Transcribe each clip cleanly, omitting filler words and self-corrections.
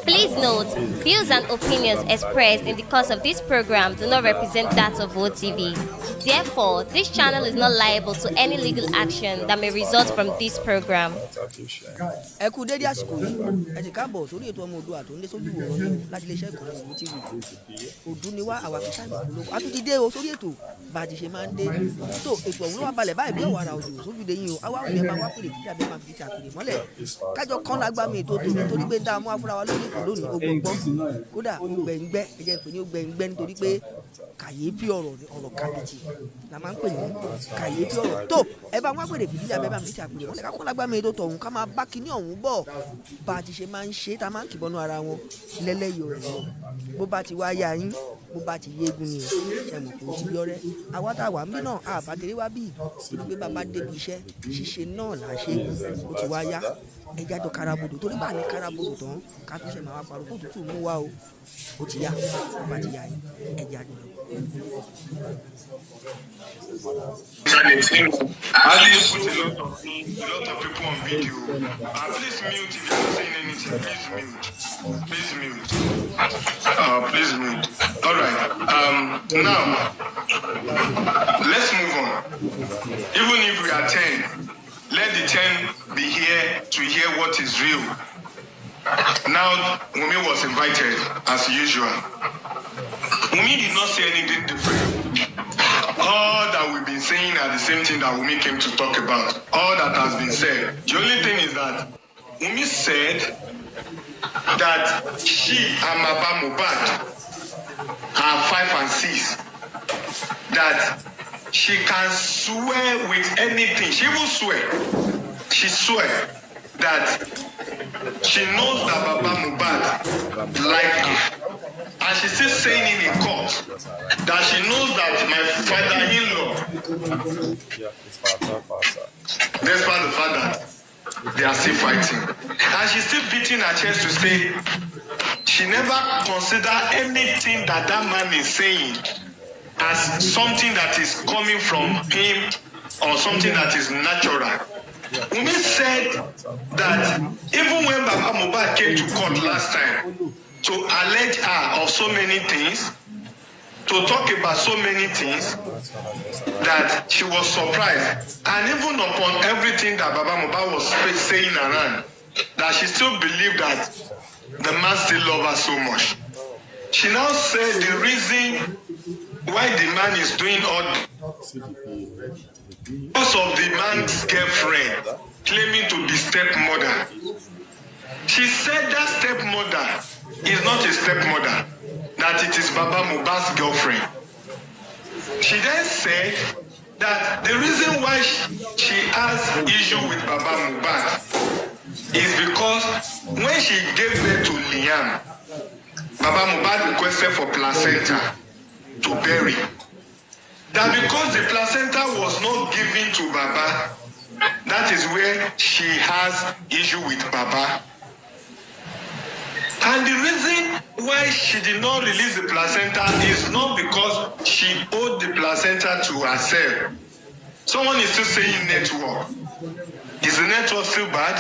Please note, views and opinions expressed in the course of this program do not represent that of OTV. Therefore, this channel is not liable to any legal action that may result from this program. Ẹ kú dédé àsìkò yìí, ẹ sì káàbọ̀ sórí ètò ọmọ Oòduà tó ń dé sójú ìwòran láti iléeṣẹ́ ìkànnì Wumi TV. Òdu ni wá àwa kìí ṣàìmọ̀ polówó. A tún ti dé o sórí ètò bá a ti ṣe máa ń dé. Tó ètò ọ̀hún ló wá balẹ̀ báyìí bí ọ̀wàrà òjò sójú de yín o. Àwa òun yẹn máa wá pèrè kíkà bẹ́ẹ̀ máa fi kíkà pèrè mọ́lẹ̀. Kájọ kán lágbá mi ètò tòun nítorí pé dáa mú afúra wa lórí ètò lónìí ó gbọ̀ngbọ́n. Kódà ó gbẹ̀ngbẹ́ ẹ jẹ́ pé ní ó gbẹ̀ngbẹ́ nítorí pé kàyéfì ọ̀rọ̀ kàbìtì la máa ń pè ní kàyéfì ọ̀rọ̀. Tó ẹ bá wá pèrè kíkà bẹ́ẹ̀ máa fi kíkà pèrè mọ́lẹ̀ ká kán lágbá mi ètò tọ̀hún ká máa bá kíní ọ̀hún bọ̀ bá a ti ṣe máa ń ṣe tá a máa ń kìbọnú ara wọn lẹ́lẹ́yọ̀ rẹ̀ lọ bó bá ti wá yá yín bó bá ti yégun ni ẹ mọ̀ kó ti yọrẹ́ àwa tá a wà ń bí náà àbátẹ́rẹ́ wá bí torí pé bàbá débi iṣẹ́ ṣíṣe náà là á ṣe ó ti wá yá ẹja jọ karabodò torí bá a ní karabodò tán ká fi ṣe máa wá parọ́ kó tútù mú wá o ó ti yá bàbá ti yá yín ẹja jọ lọ. I really put a lot of people on video. Please mute if you're not saying anything. Please mute. Please mute. All right. Now, let's move on. Even if we are 10, let the 10 be here to hear what is real. Now, Wumi was invited as usual. Wumi did not say anything different. All that we've been saying are the same thing that Wumi came to talk about. All that has been said. The only thing is that Wumi said that she and Mohbad are 5 and 6. That she can swear with anything. She will swear. She swear that she knows that Baba Mohbad like her. And she's still saying it in court that she knows that my father-in-law, despite the fact that they are still fighting, and she's still beating her chest to say she never considered anything that that man is saying as something that is coming from him or something that is natural. Wumi said that even when Baba Mohbad came to court last time to allege her of so many things, to talk about so many things, that she was surprised. And even upon everything that Baba Mohbad was saying around, that she still believed that the man still loved her so much. She now said the reason why the man is doing all because of the man's girlfriend claiming to be stepmother. She said that stepmother is not a stepmother, that it is Baba Mohbad's girlfriend. She then said that the reason why she has issue with Baba Mohbad is because when she gave birth to Liam, Baba Mohbad requested for placenta to bury. That because the placenta was not given to Baba, that is where she has issue with Baba. And the reason why she did not release the placenta is not because she owed the placenta to herself. Someone is still saying network. Is the network still bad?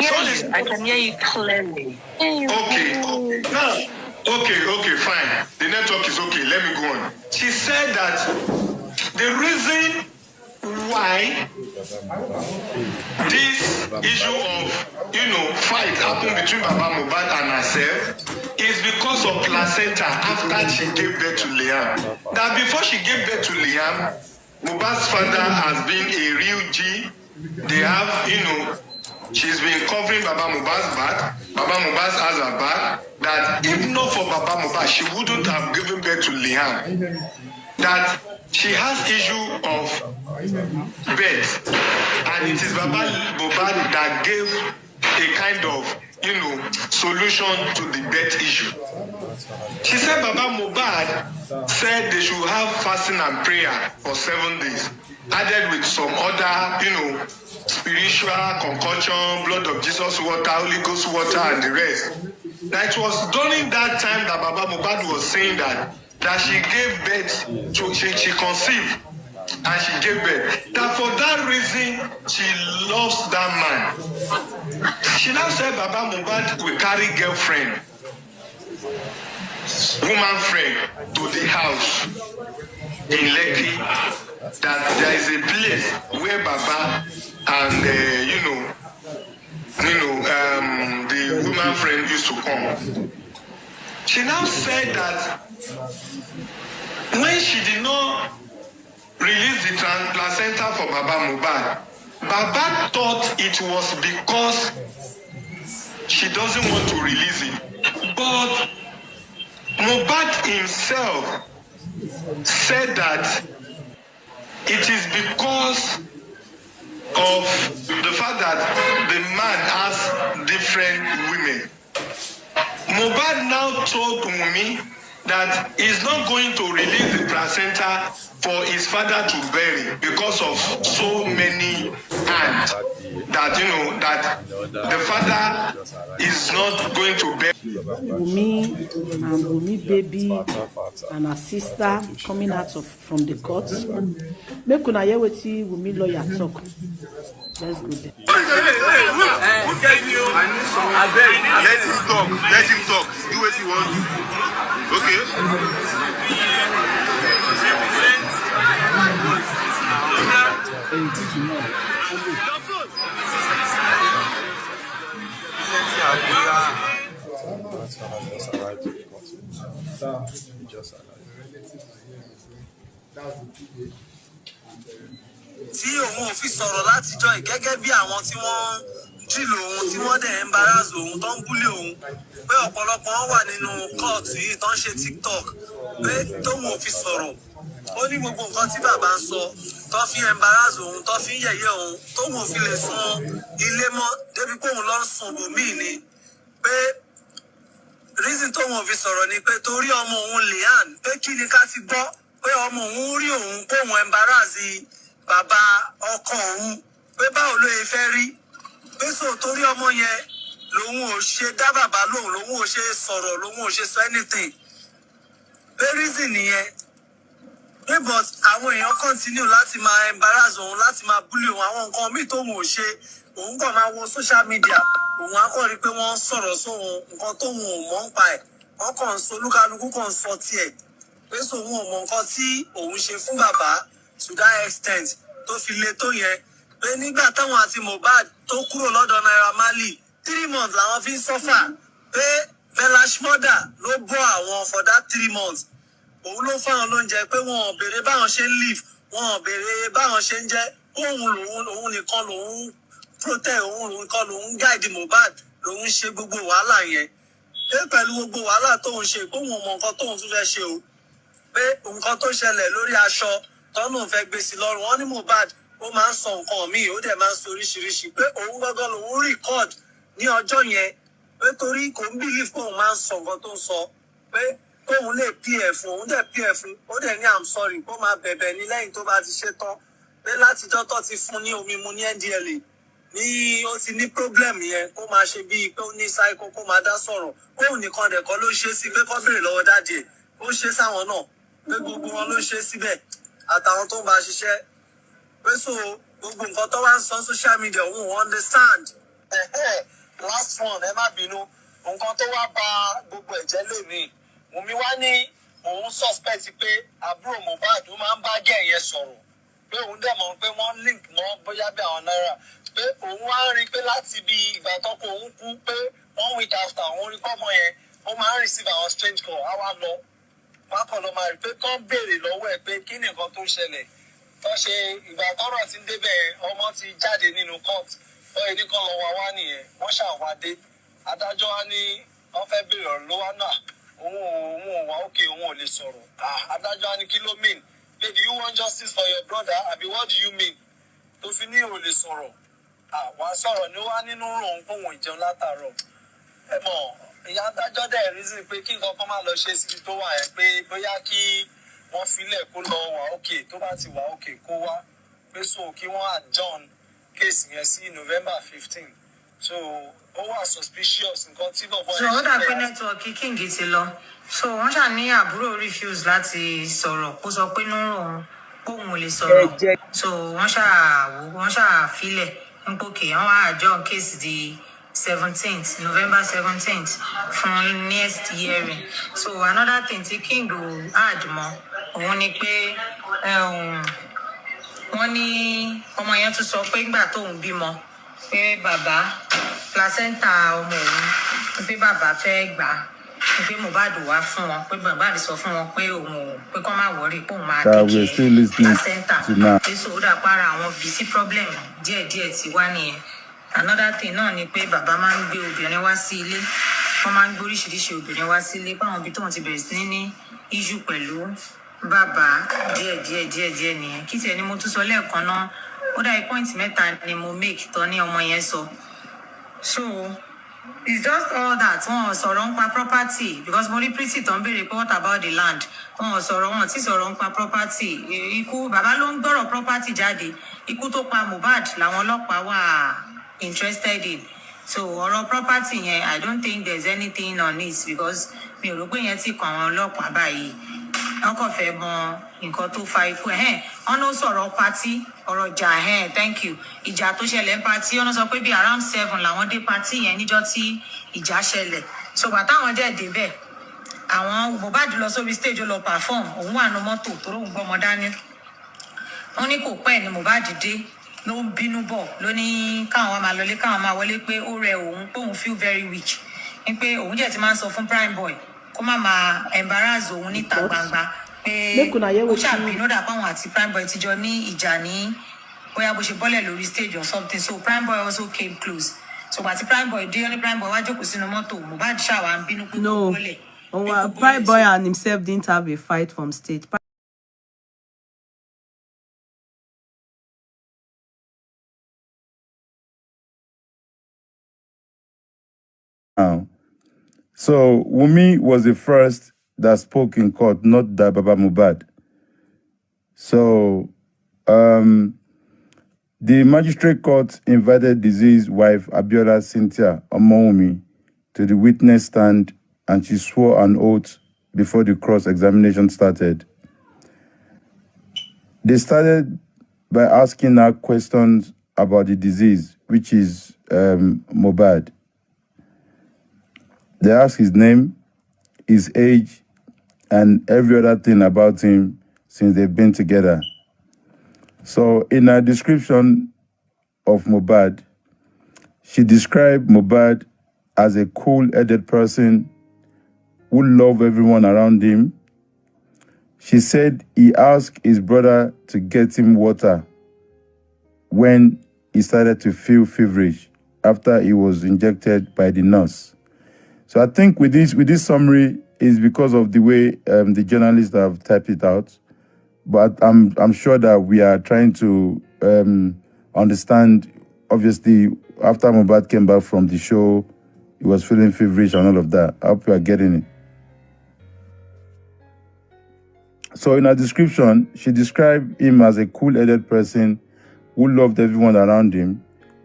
Yes, I can hear you clearly. Okay. Now, okay, fine. The network is okay. Let me go on. She said that the reason why this issue of, fight happened between Baba Mohbad and herself is because of placenta after she gave birth to Liam. That before she gave birth to Liam, Mohbad's father has been a real G. They have, she's been covering Baba Mohbad's back. Baba Mohbad has her back. That if not for Baba Mohbad, she wouldn't have given birth to Liam. That she has issue of birth, and it is Baba Mohbad that gave a kind of, solution to the birth issue. She said Baba Mohbad said they should have fasting and prayer for 7 days, added with some other, spiritual concoction, blood of Jesus water, Holy Ghost water, and the rest. That it was during that time that Baba Mohbad was saying that she gave birth to, she conceived and she gave birth. That for that reason she loves that man. She now said Baba Mohbad will carry girlfriend, woman friend to the house in Lekki. That there is a place where Baba and the woman friend used to come. She now said that when she did not release the placenta for Baba Mohbad, Baba thought it was because she doesn't want to release it. But Mohbad himself said that it is because of the fact that the man has different women. Mohbad now told Wumi that he's not going to release the placenta for his father to bury because of so many hands that that the father is not going to bury. Wumi and Wumi baby and her sister coming out from the court. Make una hear wetin Wumi lawyer talk. Let's go there. Who gave you? I beg. Let him talk. Let him talk. Do what he wants. Okay. Tí òun ò fi sọ̀rọ̀ látijọ́ gẹ́gẹ́ bí àwọn tí wọ́n jìlò òun tí wọ́n dẹ̀ embarrass òun tó ń búlé òun pé ọ̀pọ̀lọpọ̀ wọn wà nínú kóòtù yìí tó ń ṣe TikTok pé tóun ò fi sọ̀rọ̀ ó ní gbogbo nǹkan tí bàbá ń sọ tó fi embarrass òun tó fi yẹ̀yẹ́ òun tóun ò fi lè sun ilé mọ́ débi pé òun lọ sùn bòmíì ni pé reason tóun ò fi sọ̀rọ̀ ni pé torí ọmọ òun Lian pé kí ni ká ti gbọ́ pé ọmọ òun rí òun pé òun embarrass bàbá ọkọ òun pé báwo ló yẹ fẹ́ rí pé sọ torí ọmọ yẹn lòun ò ṣe dá bàbá lòun ò ṣe sọ̀rọ̀ lòun ò ṣe sọ anything pé reason nìyẹn pé but àwọn èèyàn continue láti máa embarrass òun láti máa bully òun àwọn nǹkan míì tóun ò ṣe òun kàn máa wo social media òun á kàn rí pé wọ́n ń sọ̀rọ̀ sóhun nǹkan tóun ò mọ̀ ń pa ẹ̀ wọ́n kàn ń sọ olúkálukú kàn ń sọ tiẹ̀ pé sọ òun ò mọ̀ nǹkan tí òun ṣe fún bàbá to that extent tó fi le tó yẹn pé nígbà táwọn àti Mohbad tó kúrò lọ́dọ̀ Naira Marley 3 months làwọn fi ń sọ́fà pé Belash mother ló bọ́ àwọn for that 3 months òun ló fáwọn lóúnjẹ pé wọn ò béèrè báwọn ṣe ń live wọn ò béèrè báwọn ṣe ń jẹ òun nìkan lòun protect òun nìkan lòun guide Mohbad lòun ṣe gbogbo wàhálà yẹn pé pẹ̀lú gbogbo wàhálà tóun ṣe pé òun mọ nǹkan tóun tún fẹ́ ṣe o pé nǹkan tó ṣẹlẹ̀ lórí aṣọ tọ́nù fẹ́ gbé sí lọ́rùn wọn ní Mohbad ó máa ń sọ nǹkan míì ó dẹ̀ máa ń sọ oríṣiríṣi pé òun gbọ́ngàn lòun record ní ọjọ́ yẹn pé torí kò ń believe pé òun máa ń sọ nǹkan tó ń sọ pé kóun lè pf fún òun dẹ̀ pf fún ó dẹ̀ ní I'm sorry kó máa bẹ̀bẹ̀ ní lẹ́yìn tó bá ti ṣe tán pé látijọ́ tó ti fún ní omi mu ní NDLA ní ó ti ní problem yẹn kó máa ṣe bíi pé ó ní psycho kó máa dá sọ̀rọ̀ kóun nìkan dẹ̀ kọ́ ló ṣe sí pé kó béèrè lọ́wọ́ dáàdì ẹ̀ ó ṣe sáwọn náà pé gbogbo wọn ló ṣe síbẹ̀ àtàwọn tó ń bá ṣiṣẹ́ pé so gbogbo nǹkan tó wá ń sọ social media òun ò understand last one ẹ má bínú nǹkan tó wá bà gbogbo ẹ̀jẹ̀ lèmi Wùmí wá ní òun suspect pé àbúrò Mohbad ó máa ń bá gẹ̀ yẹn sọ̀rọ̀ pé òun dẹ̀ mọ̀ pé wọ́n link mọ́ bóyá bí àwọn náírà pé òun wá rí i pé láti bí ìgbà tọ́kọ òun kú pé 1 week after òun rí pọ́mọ yẹn ó máa ń receive àwọn strange call á wá lọ pápọ̀ lọ máa rí pé kán béèrè lọ́wọ́ ẹ̀ pé kí ni nǹkan tó ń ṣẹlẹ̀ tó ṣe ìgbà tọ́rọ̀ ti ń débẹ̀ ọmọ ti jáde nínú court wọ́n ní kán lọ wá nìyẹn wọ́n ṣàwádé adájọ́ wa ní wọ́n fẹ́ béèrè ọ̀rọ̀ ló wá náà òun ò wá òkè òun ò lè sọ̀rọ̀ adájọ́ wa ní kí ló mean pé do you want justice for your brother àbí what do you mean tó fi ní ò lè sọ̀rọ̀ wàá sọ̀rọ̀ ni ó wá nínú ròun pé òun ìjẹun látàárọ̀ ẹ mọ̀ ìyá adájọ́ dẹ̀ reason pé kí nǹkan kan máa lọ ṣe síbi tó wà yẹn pé bóyá kí wọ́n filẹ̀ kó lọ wà òkè tó bá ti wà òkè kó wá pé so kí wọ́n adjourn case yẹn sí November 15 so ó wà suspicious nǹkan tí bọ̀bọ̀ yẹn ṣe. so ó dà pé nẹ́tíwọ̀kì King ti lọ so wọ́n ṣà ní àbúrò refuse láti sọ̀rọ̀ kó sọ pé nínú òun ò lè sọ̀rọ̀ so wọ́n ṣà filẹ̀ nípòkè wọ́n wá adjourn case di 17th November 17th fún next hearing so another thing tí King go add mọ́ òun ni pé wọ́n ní ọmọ yẹn tún sọ pé nígbà tóun bímọ pé bàbá placenta ọmọ òun pé bàbá fẹ́ gbà pé Mohbad wá fún wọn pé Mohbad sọ fún wọn pé òun pé kọ́ máa wọrí pé òun máa tẹ̀kẹ́ placenta pé so ó dà para àwọn bc problem díẹ̀díẹ̀ ti wá nìyẹn. Another thing náà ni pé bàbá máa ń gbé obìnrin wá sí ilé wọ́n máa ń gbé oríṣiríṣi obìnrin wá sí ilé báwọn ibi tóun ti bẹ̀rẹ̀ sí ní issue pẹ̀lú bàbá díẹ̀ nìyẹn kí tiẹ̀ ni mo tún sọ lẹ́ẹ̀kan náà ó dá point mẹ́ta ni mo make tán ní ọmọ yẹn sọ so it's just all that wọn sọ̀rọ̀ ń pa property because mo rí pretty tó ń béèrè pé what about the land wọn ti sọ̀rọ̀ ń pa property ikú bàbá ló ń gbọ́rọ̀ property jáde ikú tó pa Mohbad làwọn ọlọ́pàá wà interested in so ọ̀rọ̀ property yẹn I don't think there's anything on it because mi ò rò pé yẹn ti kàn àwọn ọlọ́pàá báyìí wọn kàn fẹ́ mọ nǹkan tó fa ikú wọn ló sọ̀rọ̀ pátí ọ̀rọ̀ ìjà thank you ìjà tó ṣẹlẹ̀ ń pátí wọn sọ pé bí around 7 làwọn dé pátí yẹn níjọ́ tí ìjà ṣẹlẹ̀ so bàtà àwọn dẹ̀ débẹ̀ àwọn Mohbad lọ sórí stage ó lọ perform òun wà ní mọ́tò tó lóun gbọ́mọ dání wọn ní kò pẹ́ ni Mohbad dé ló ń bínú bọ̀ ló ní káwọn máa lọlé káwọn máa wọlé pé ó rẹ òun pé òun feel very weak ní pé òun jẹ́ ti máa ń sọ fún prime boy kó má máa embarrass òun níta gbangba pé ó ṣàbínú dà páwọn àti prime boy ti jọ ní ìjà ní bóyá bó ṣe bọ́lẹ̀ lórí stage or something so prime boy also came close so àti prime boy dé ní prime boy wá jókòó sínú mọ́tò Mohbad ṣàwà ń bínú pé kó bọ́lẹ̀. Prime boy and himself didn't have a fight from stage. So Wumi was the first that spoke in court, not that Baba Mohbad. So the magistrate court invited deceased wife Abiola Cynthia Omowumi to the witness stand, and she swore an oath before the cross-examination started. They started by asking her questions about the disease, which is Mohbad. They asked his name, his age, and every other thing about him since they've been together. So in her description of Mohbad, she described Mohbad as a cool-headed person who loved everyone around him. She said he asked his brother to get him water when he started to feel feverish after he was injected by the nurse. So I think with this summary is because of the way the journalists have typed it out. But I'm sure that we are trying to understand. Obviously, after Mohbad came back from the show, he was feeling feverish and all of that. I hope you are getting it. So in her description, she described him as a cool-headed person who loved everyone around him.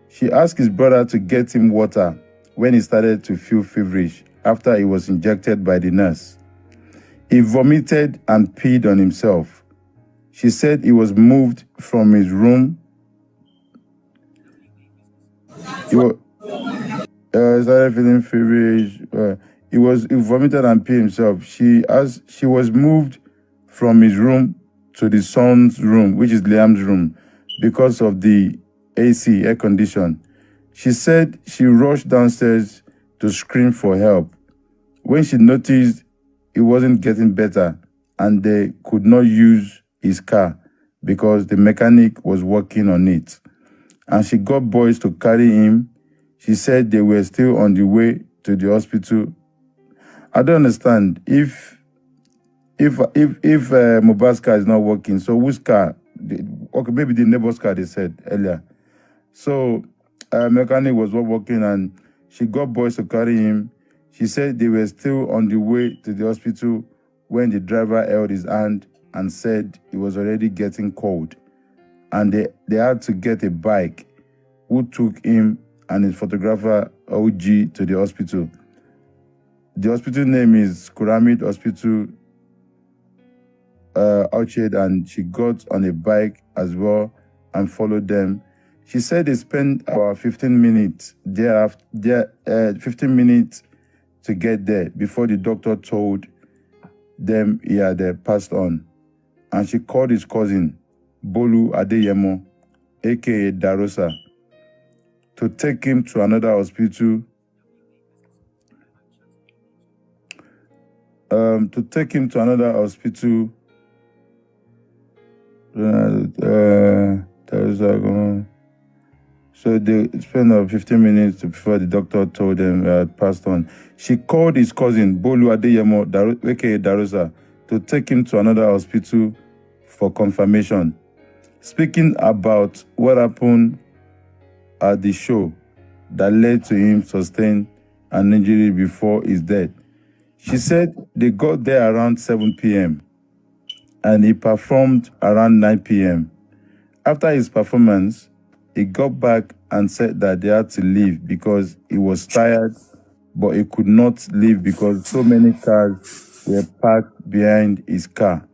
She asked his brother to get him water when he started to feel feverish after he was injected by the nurse. He vomited and peed on himself. She said he was moved from his room. He started feeling feverish. He vomited and peed himself. She was moved from his room to the son's room, which is Liam's room, because of the AC, air condition. She said she rushed downstairs to scream for help when she noticed he wasn't getting better and they could not use his car because the mechanic was working on it. And she got boys to carry him. She said they were still on the way to the hospital. I don't understand. If Mohbad's car is not working, so whose car? Okay, maybe the neighbor's car, they said earlier. So mechanic was not working and she got boys to carry him. She said they were still on the way to the hospital when the driver held his hand and said it was already getting cold, and they had to get a bike, who took him and his photographer OG to the hospital. The hospital name is Kuramid Hospital, Orchard, and she got on a bike as well and followed them. She said they spent about 15 minutes 15 minutes to get there before the doctor told them he had passed on. And she called his cousin, Bolu Adeyemo, aka Darosa, to take him to another hospital. So they spent 15 minutes before the doctor told them he had passed on. She called his cousin, Bolu Adeyemo, aka Darosa, to take him to another hospital for confirmation. Speaking about what happened at the show that led to him sustain an injury before his death, she said they got there around 7 p.m. and he performed around 9 p.m. After his performance, he got back and said that they had to leave because he was tired, but he could not leave because so many cars were parked behind his car.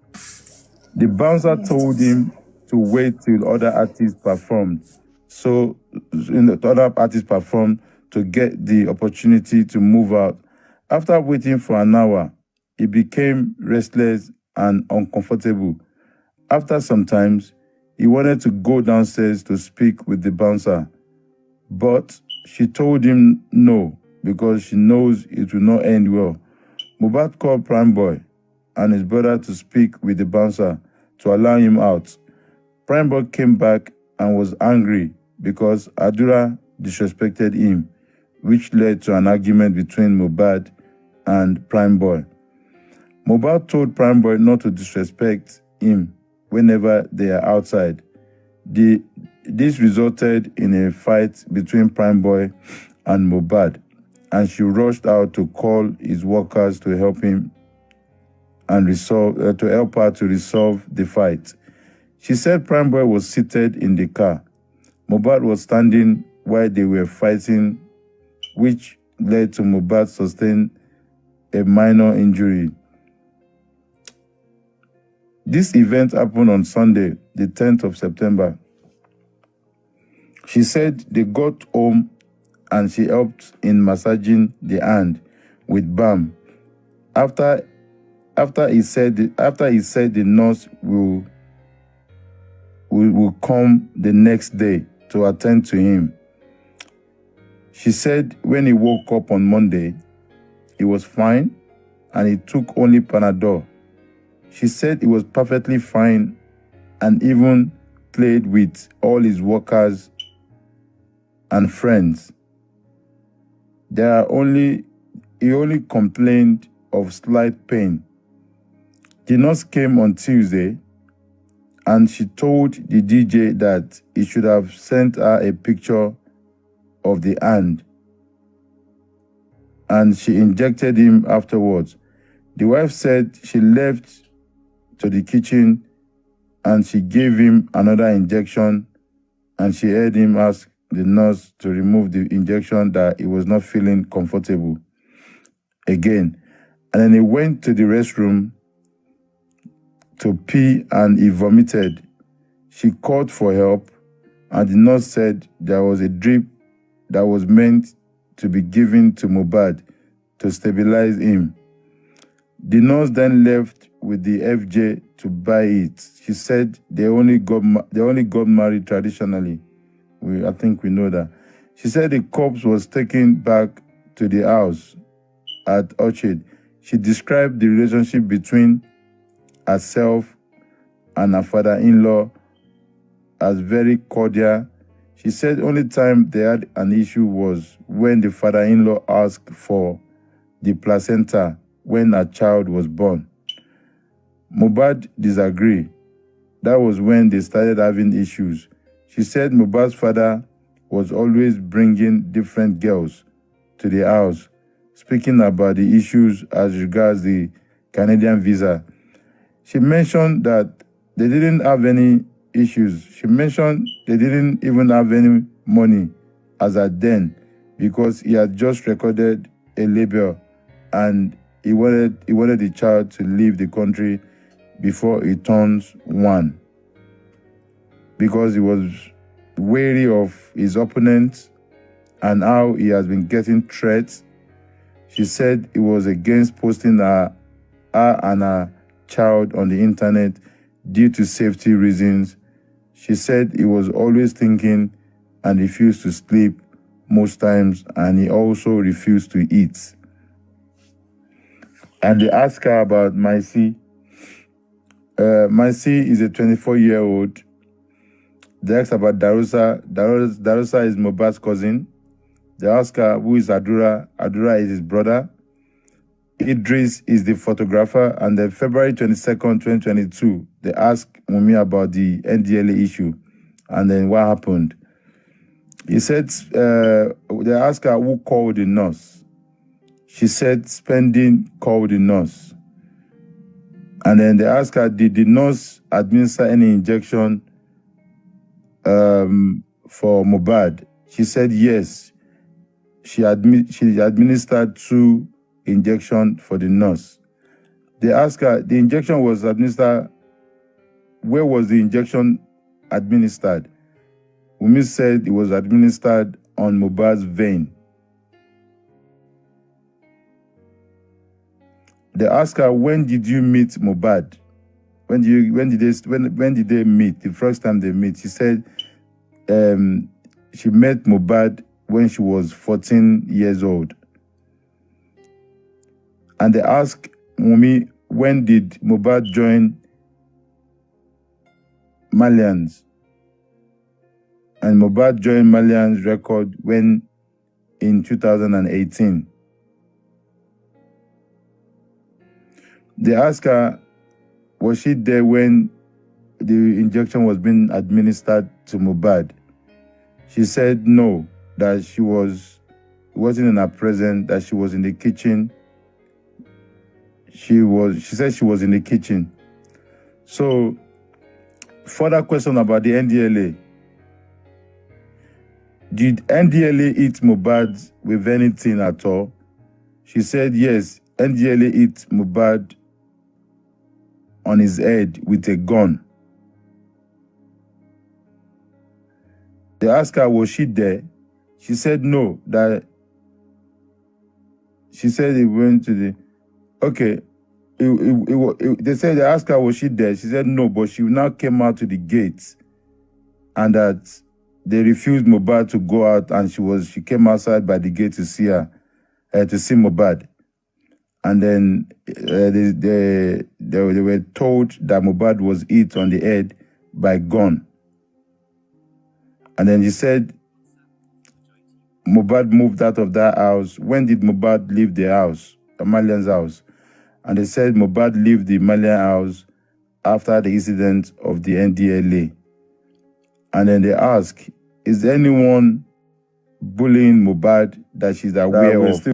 The bouncer told him to wait till other artists performed. So, the other artists performed to get the opportunity to move out. After waiting for an hour, he became restless and uncomfortable. After some time, he wanted to go downstairs to speak with the bouncer, but she told him no because she knows it will not end well. Mohbad called Prime Boy and his brother to speak with the bouncer to allow him out. Prime Boy came back and was angry because Adura disrespected him, which led to an argument between Mohbad and Prime Boy. Mohbad told Prime Boy not to disrespect him whenever they are outside. This resulted in a fight between Prime Boy and Mohbad, and she rushed out to call his workers to help him and help her to resolve the fight. She said Prime Boy was seated in the car. Mohbad was standing while they were fighting, which led to Mohbad sustaining a minor injury. This event happened on Sunday, the 10th of September. She said they got home and she helped in massaging the hand with balm. After he said the nurse will come the next day to attend to him. She said when he woke up on Monday, he was fine and he took only Panadol. She said he was perfectly fine and even played with all his workers and friends. He only complained of slight pain. The nurse came on Tuesday and she told the DJ that he should have sent her a picture of the hand, and she injected him afterwards. The wife said she left to the kitchen and she gave him another injection, and she heard him ask the nurse to remove the injection that he was not feeling comfortable again. And then he went to the restroom to pee and he vomited. She called for help and the nurse said there was a drip that was meant to be given to Mohbad to stabilize him. The nurse then left with the FJ to buy it. She said they only got married traditionally. I think we know that. She said the corpse was taken back to the house at Orchard. She described the relationship between herself and her father-in-law as very cordial. She said only time they had an issue was when the father-in-law asked for the placenta when a child was born. Mohbad disagreed. That was when they started having issues. She said Mohbad's father was always bringing different girls to the house. speaking about the issues as regards the Canadian visa. She mentioned that they didn't have any issues. She mentioned they didn't even have any money as at then because he had just recorded a label and he wanted the child to leave the country before he turns 1 because he was wary of his opponents and how he has been getting threats. She said he was against posting her and her child on the internet due to safety reasons. She said he was always thinking and refused to sleep most times, and he also refused to eat. And they asked her about Maisi. Maisi is a 24-year-old. They asked about Darusa. Darusa is Mohbad's cousin. They asked her who is Adura. Adura is his brother. Idris is the photographer. And then February 22nd, 2022, they asked Wumi about the NDLA issue and then what happened. He said, they asked her who called the nurse. She said Spending called the nurse. And then they asked her, did the nurse administer any injection for Mohbad? She said yes. She administered 2 injections for the nurse. They asked her, the injection was administered, where was the injection administered? Wumi said it was administered on Mohbad's vein. They asked her, when did you meet Mohbad? When did they meet? The first time they meet, she said she met Mohbad when she was 14 years old. And they asked Wumi, when did Mohbad join Malians? And Mohbad joined Malians record when in 2018. They asked her, was she there when the injection was being administered to Mohbad? She said no, that she wasn't in her presence, that she was in the kitchen. She said she was in the kitchen. So, further question about the NDLA. Did NDLA eat Mohbad with anything at all? She said yes, NDLA eat Mohbad on his head with a gun. They asked her, was she there? She said no, that she said he went to the, okay, they said, they asked her, was she there? She said no, but she now came out to the gates and that they refused Mohbad to go out, and she came outside by the gate to see her, to see Mohbad. And then they were told that Mohbad was hit on the head by a gun. And then she said Mohbad moved out of that house. When did Mohbad leave the house, the Malian's house? And they said Mohbad left the Malian house after the incident of the NDLA. And then they asked, is there anyone bullying Mohbad that she's aware of?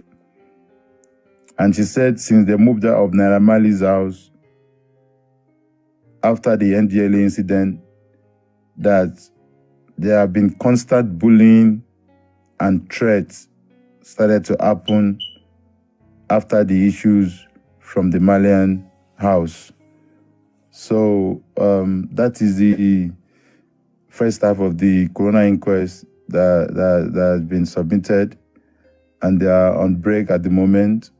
And she said since they moved out of Naira Marley's house after the NDLA incident, that there have been constant bullying and threats started to happen after the issues from the Malian house. So that is the first half of the Corona inquest that has been submitted, and they are on break at the moment.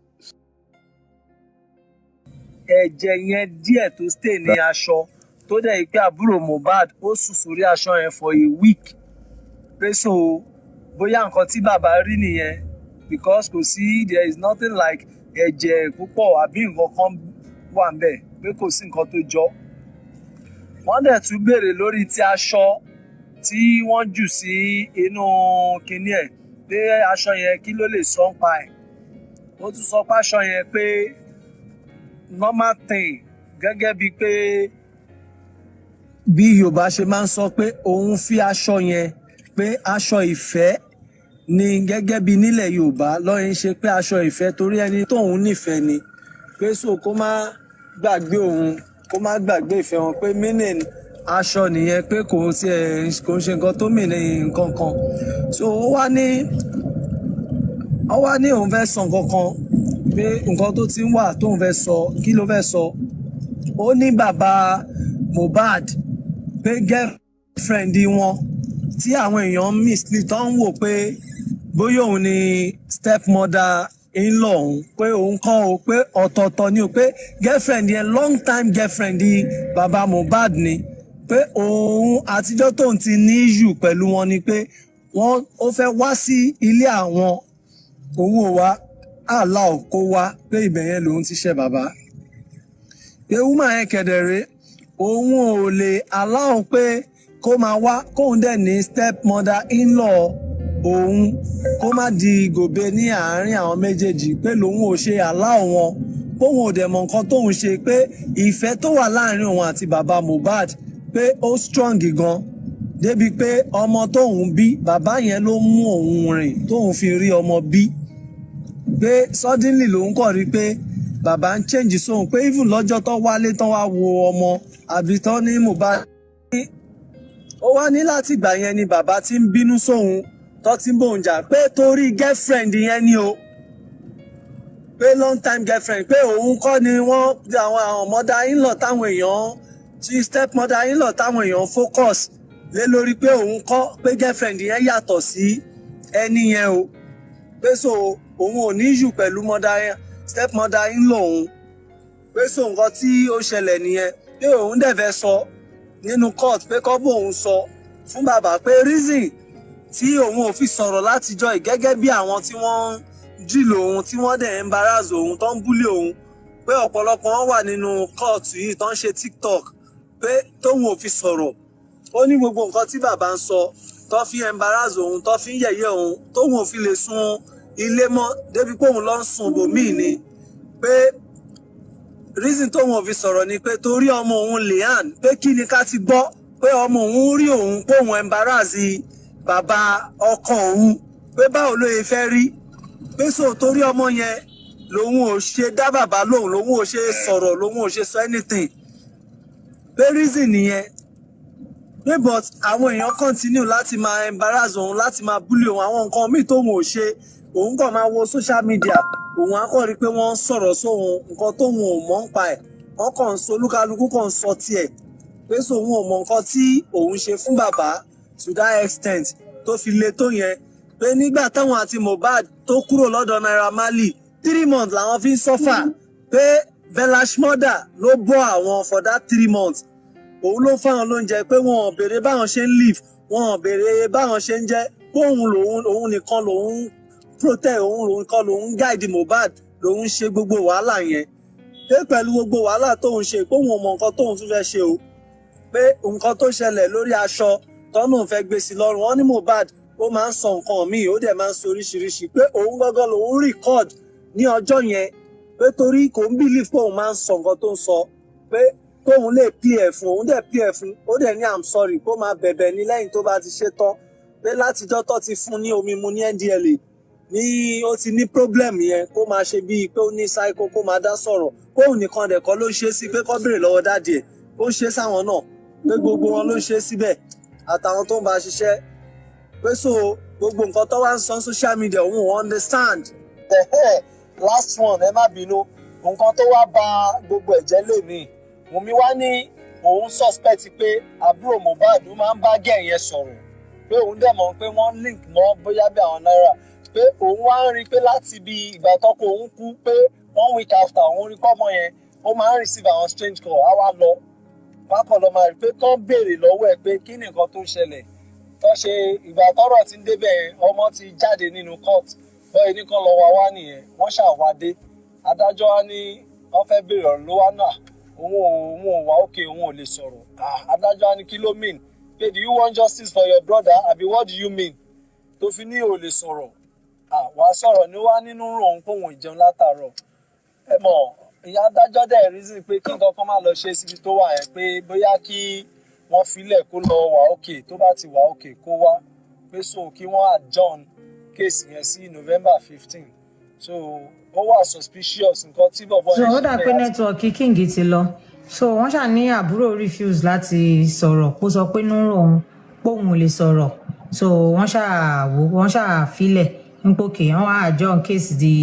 Ẹ̀jẹ̀ yẹn díẹ̀ tó stay ní aṣọ tó dẹ̀ pé àbúrò Mohbad ó sùn sórí aṣọ yẹn for a week. Pé so bóyá nǹkan tí bàbá rí nìyẹn, because kò sí, there is nothing like ẹ̀jẹ̀ púpọ̀ àbí nǹkan kan wà ńbẹ̀, pé kò sí nǹkan tó jọ. Wọ́n dẹ̀ tún béèrè lórí ti aṣọ tí wọ́n jù sí inú kinní ẹ̀, pé aṣọ yẹn kí ló lè sọ ń pa ẹ̀. Ó tún sọ pé aṣọ yẹn pé normal thing, gẹ́gẹ́ bíi pé bí Yorùbá ṣe máa ń sọ pé òun fi aṣọ yẹn pé aṣọ ìfẹ́ ni gẹ́gẹ́ bí nílẹ̀ Yorùbá lọ́yìn ṣe pé aṣọ ìfẹ́ torí ẹni tóun nífẹ̀ẹ́ ni pé so kó má gbàgbé òun kó má gbàgbé ìfẹ́ wọn pé meaning aṣọ nìyẹn pé kò ń ṣe nǹkan tó mìíràn nǹkan kan so ó wá ní òun fẹ́ sọ nǹkan kan pé nǹkan tó ti ń wà tóun fẹ́ sọ kí ló fẹ́ sọ ó ní bàbá Mohbad pé girlfriend wọn tí àwọn èèyàn mislead tó ń wò pé bóyá òun ni stepmother in-law òun pé òun kọ́ o pé ọ̀tọ̀ọ̀tọ̀ ni o pé girlfriend yẹn long time girlfriend bàbá Mohbad ni pé òun àtijọ́ tóun ti ní issue pẹ̀lú wọn ni pé ó fẹ́ wá sí ilé àwọn owó wa allow kó wá pé ibẹ̀ yẹn lòun ti ṣe bàbá pé woman yẹn kẹ̀dẹ̀rẹ́ òun ò lè allow pé kó máa wá kóun dẹ̀ ní stepmother in-law òun kó má di gòbe ní àárín àwọn méjèèjì pé lòun ò ṣe allow wọn bóun ò dẹ̀ mọ̀ nǹkan tóun ṣe pé ìfẹ́ tó wà láàrin òun àti bàbá Mohbad pé ó strong gan débi pé ọmọ tóun bí bàbá yẹn ló mú òun rìn tóun fi rí ọmọ bí pé suddenly lòun kọ̀ rí pé bàbá ń change sóhun pé even lọ́jọ́ tó wálé tán wá wo ọmọ àbí tán ní Mohbad ó wá ní láti ìgbà yẹn ni bàbá ti ń bínú sóhun tó ti ń bóun jà pé torí girlfriend yẹn ni o pé long time girlfriend pé òun kọ́ ni wọ́n àwọn mother in-law táwọn èèyàn tí stepmother in-law táwọn èèyàn focus lé lórí pé òun kọ́ pé girlfriend yẹn yàtọ̀ sí ẹni yẹn o pé so òun ò ní jù pẹ̀lú stepmother in-law òun pé so nǹkan tí ó ṣẹlẹ̀ nìyẹn pé òun dẹ̀ fẹ́ sọ nínú court pé kọ́ bóun sọ fún bàbá pé reason tí òun ò fi sọ̀rọ̀ látijọ́ yìí gẹ́gẹ́ bí àwọn tí wọ́n ń dìlò òun tí wọ́n dẹ̀ ń embarrass òun tó ń búlé òun pé ọ̀pọ̀lọpọ̀ wọn wà nínú court yìí tó ń ṣe TikTok pé tóun ò fi sọ̀rọ̀ ó ní gbogbo nǹkan tí bàbá ń sọ tó fi embarrass òun tó fi ń yẹ̀yẹ́ òun tóun ò fi lè sun ilé mọ́ débi pé òun lọ ń sun bòmíì ni pé reason tóun ò fi sọ̀rọ̀ ni pé torí ọmọ òun Leanne pé kí ni ká ti gbọ́ pé ọmọ òun rí òun pé òun embarrass bàbá ọkọ òun pé báwo ló yẹ fẹ́ rí pé so torí ọmọ yẹn lòun ò ṣe dá bàbá lòun ò ṣe sọ̀rọ̀ lòun ò ṣe sọ anything pé reason nìyẹn pé but àwọn èèyàn continue láti máa embarrass òun láti máa bully òun àwọn nǹkan míì tóun ò ṣe òun kàn máa wo social media òun á kàn rí pé wọ́n ń sọ̀rọ̀ sóhun nǹkan tóun ò mọ̀ ń pa ẹ̀ wọ́n kàn ń sọ olúkálukú kàn ń sọ tiẹ̀ pé so òun ò mọ̀ nǹkan tí òun ṣe fún bàbá to that extent tó fi le tó yẹn pé nígbà táwọn àti Mohbad tó kúrò lọ́dọ̀ Naira Marley 3 months làwọn fi ń suffer pé Belash mother ló bọ́ àwọn for that 3 months òun ló fáwọn lóúnjẹ pé wọn ò béèrè báwọn ṣe ń live wọn ò béèrè báwọn ṣe ń jẹ pé òun nìkan lòun protect òun nìkan lòun guide Mohbad lòun ṣe gbogbo wàhálà yẹn pé pẹ̀lú gbogbo wàhálà tóun ṣe pé òun ò mọ nǹkan tóun tún fẹ́ ṣe o pé nǹkan tó ṣẹlẹ̀ lórí aṣọ tọ́nù fẹ́ gbé sí lọ́rùn wọn ní Mohbad ó máa ń sọ nǹkan míì ó dẹ̀ máa ń sọ oríṣiríṣi pé òun gángan lòun record ní ọjọ́ yẹn pé torí kò ń believe pé òun máa ń sọ nǹkan tó ń sọ pé tóun lè pf fún òun dẹ̀ pf fún ó dẹ̀ ní I'm sorry kó máa bẹ̀bẹ̀ ní lẹ́yìn tó bá ti ṣe tán pé látijọ́ tó ti fún ní omi mu ní NDLA ní ó ti ní problem yẹn kó máa ṣe bíi pé ó ní psycho kó máa dá sọ̀rọ̀ kóun nìkan dẹ̀ kọ́ ló ṣe sí pé kó béèrè lọ́wọ́ dáàdì ẹ̀ ó ṣe sáwọn náà pé gbogbo wọn ló ṣe síbẹ̀ àtàwọn tó ń bá ṣiṣẹ́ pé so gbogbo nǹkan tó wá ń sọ social media òun ò understand last one ẹ má bínú nǹkan tó wá bà gbogbo ẹ̀jẹ̀ lèmi Wumi wá ní òun suspect pé àbúrò Mohbad ó máa ń bá gẹ̀ yẹn sọ̀rọ̀ pé òun dẹ̀ mọ̀ pé wọ́n link mọ́ bóyá bí àwọn náírà pé òun wá ń rí i pé láti bí ìgbà tọ́kọ òun kú pé 1 week after òun rí pọ́mọ yẹn ó máa ń receive àwọn strange call á wá lọ pápọ̀ lọ máa rí pé kán béèrè lọ́wọ́ ẹ̀ pé kí ni nǹkan tó ń ṣẹlẹ̀ tó ṣe ìgbà tọ́rọ̀ ti ń débẹ̀ ọmọ ti jáde nínú court bọ́ọ̀ ní kán lọ wá nìyẹn wọ́n ṣàwádé adájọ́ á ní wọ́n fẹ́ béèrè ọ̀rọ̀ ló wá náà òun ò wá òkè òun ò lè sọ̀rọ̀ adájọ́ á ní kí ló mean pé do you want justice for your brother àbí what do you mean tó fi ní ò lè sọ̀rọ̀ wàá sọ̀rọ̀ ní wá nínú òun kóhun ìjẹun látàárọ̀ ẹ mọ̀ ìyá adájọ́ dẹ̀ reason pé kí nǹkan kan má lọ ṣe síbi tó wà yẹn pé bóyá kí wọ́n filẹ̀ kó lọ wà òkè tó bá ti wà òkè kó wá pé so kí wọ́n adjourn case yẹn sí November 15 so ó wà suspicious nǹkan tí bọ̀bọ̀ so yẹn ó dà pé nẹ́tíwọ̀kì king ti lọ so wọ́n ṣà ní àbúrò refuse láti sọ̀rọ̀ kó sọ pé nínú òun póun ò lè sọ̀rọ̀ so wọ́n ṣà filẹ̀ nípòkè wọ́n wá adjourn case di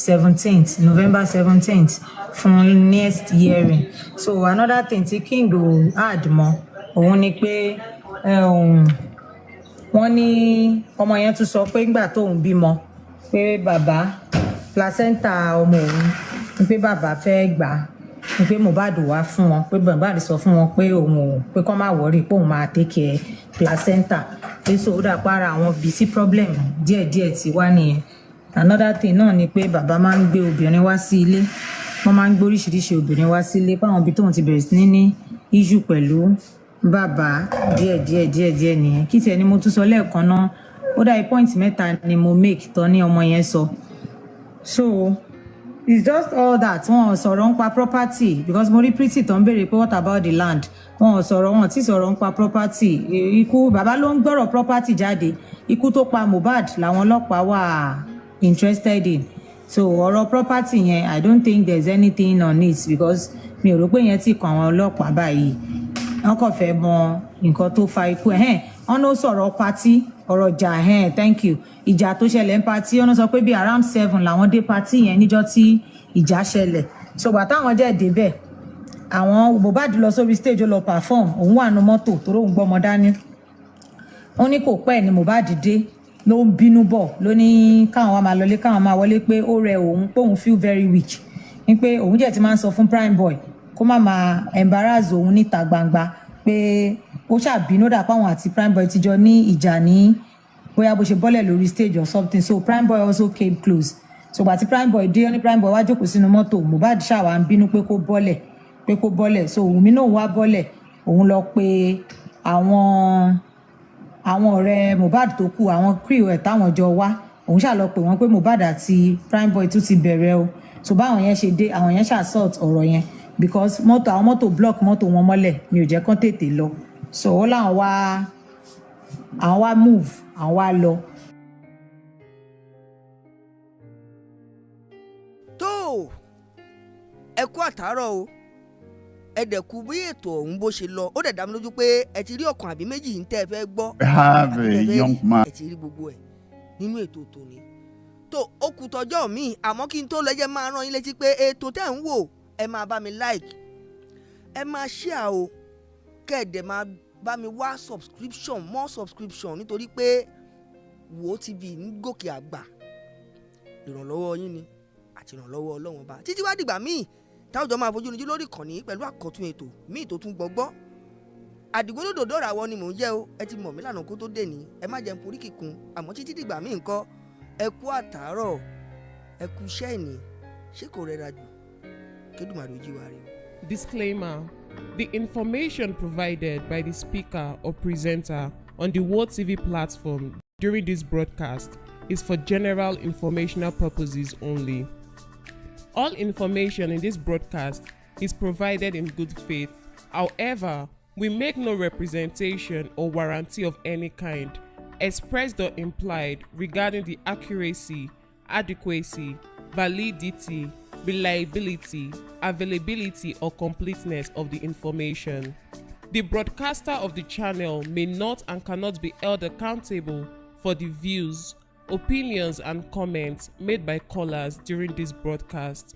17th November 17th fún next hearing so another thing tí king ò add mọ́ òun ni pé wọ́n ní ọmọ yẹn tún sọ pé ńgbà tóun bímọ pé bàbá placenta ọmọ òun ni pé bàbá fẹ́ gbà á ni pé Mohbad wá fún wọn pé Mohbad sọ fún wọn pé òun ò pé kọ́ máa wọ́rí pé òun máa take care placenta pé so ó dà para àwọn bc problem díẹ̀díẹ̀ tí wá nìyẹn another thing náà ni pé bàbá máa ń gbé obìnrin wá sí ilé wọ́n máa ń gbé oríṣiríṣi obìnrin wá sí ilé páwọn ibi tóun ti bẹ̀rẹ̀ sí ní issue pẹ̀lú bàbá díẹ̀díẹ̀ nìyẹn kí tiẹ̀ ni mo tún sọ lẹ́ẹ̀kan náà ó dà point mẹ́ta ni mo make tán ní ọmọ yẹn sọ so it's just all that wọn ò sọ̀rọ̀ ń pa property because mo rí pretty tó ń béèrè pé what about the land wọn ò sọ̀rọ̀ wọn tí sọ̀rọ̀ ń pa property ikú bàbá ló ń gbọ́rọ̀ property jáde ikú tó pa Mohbad làwọn ọlọ́pàá wà interested in so ọ̀rọ̀ property yẹn I don't think there's anything on it because mi ò rò pé yẹn ti kàn àwọn ọlọ́pàá báyìí wọn kàn fẹ́ mọ nǹkan tó fa ikú wọn ló sọ̀rọ̀ party ọ̀rọ̀ jà thank you ìjà tó ṣẹlẹ̀ ń party wọn sọ pé bí around 7 làwọn dé party yẹn níjọ́ tí ìjà ṣẹlẹ̀ so gbà táwọn jẹ́ débẹ̀ àwọn Mohbad lọ sórí stage ó lọ perform òun wà nínú mọ́tò torí òun gbọ́mọ dání wọn ní kò pẹ́ ni Mohbad dé ló ń bínú bọ̀ ló ní káwọn wá máa lọlé káwọn máa wọlé pé ó rẹ òun pé òun feel very weak ní pé òun jẹ́ ti máa ń sọ fún prime boy kó má máa embarrass òun níta gbangba pé ó ṣàbínú dà páwọn àti prime boy ti jọ ní ìjà ní bóyá bó ṣe bọ́lẹ̀ lórí stage or something so prime boy also came close so gbà tí prime boy dé ó ní prime boy wá jókòó sínú mọ́tò Mohbad ṣàwà ń bínú pé kó bọ́lẹ̀ so Wumi náà wá bọ́lẹ̀ òun lọ pé àwọn ọ̀rẹ́ Mohbad tó kù àwọn crew ẹ̀ táwọn jọ wá òun ṣà lọ pè wọ́n pé Mohbad àti prime boy tún ti bẹ̀rẹ̀ o so báwọn yẹn ṣe dé àwọn yẹn ṣà sort ọ̀rọ̀ yẹn because àwọn mọ́tò block mọ́tò wọn mọ́lẹ̀ mi ò jẹ́ kán tètè lọ so ó láwọn wá move àwọn wá lọ. tó ẹ kú àtàárọ̀ o ẹ dẹ̀ kú bí ètò ọ̀hún bó ṣe lọ ó dẹ̀ dá mi lójú pé ẹ ti rí ọ̀kan àbí méjì ń tẹ́ ẹ fẹ́ gbọ́ ẹ ti rí gbogbo ẹ̀ nínú ètò tòní tó ó kù tọjọ́ mi àmọ́ kí n tó lọ jẹ́ máa rán yín létí pé ètò tẹ́ ń wò ẹ máa bá mi like ẹ máa share o kẹ́ẹ̀dẹ̀ máa bá mi wá more subscription nítorí pé Wo TV ń gòkè àgbà ìrànlọ́wọ́ yín ni àti ìrànlọ́wọ́ Ọlọ́run ọba títí wá dìgbà míì táwùjọ máa fojú níjú lórí ìkànnì pẹ̀lú àkọ́tún ètò míì tó tún gbọ́gbọ́ àdìgbòlódò dọ́ra wọ ni mò ń jẹ́ o ẹ ti mọ̀ mí lánàá kó tó dé ní ẹ má jẹun porí kíkun àmọ́ títí dìgbà míì ńkọ́ ẹ kú àtàárọ̀ ẹ kú iṣẹ́ ìní ṣé kò rẹra jù kédùmarè ojú wa rí o. Disclaimer: the information provided by the speaker or presenter on the World TV platform during this broadcast is for general informational purposes only. All information in this broadcast is provided in good faith. However, we make no representation or warranty of any kind, expressed or implied, regarding the accuracy, adequacy, validity, reliability, availability, or completeness of the information. The broadcaster of the channel may not and cannot be held accountable for the views, opinions, and comments made by callers during this broadcast.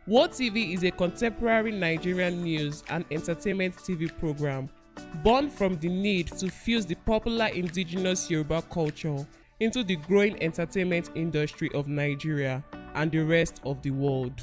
World TV is a contemporary Nigerian news and entertainment TV program born from the need to fuse the popular indigenous Yoruba culture into the growing entertainment industry of Nigeria and the rest of the world.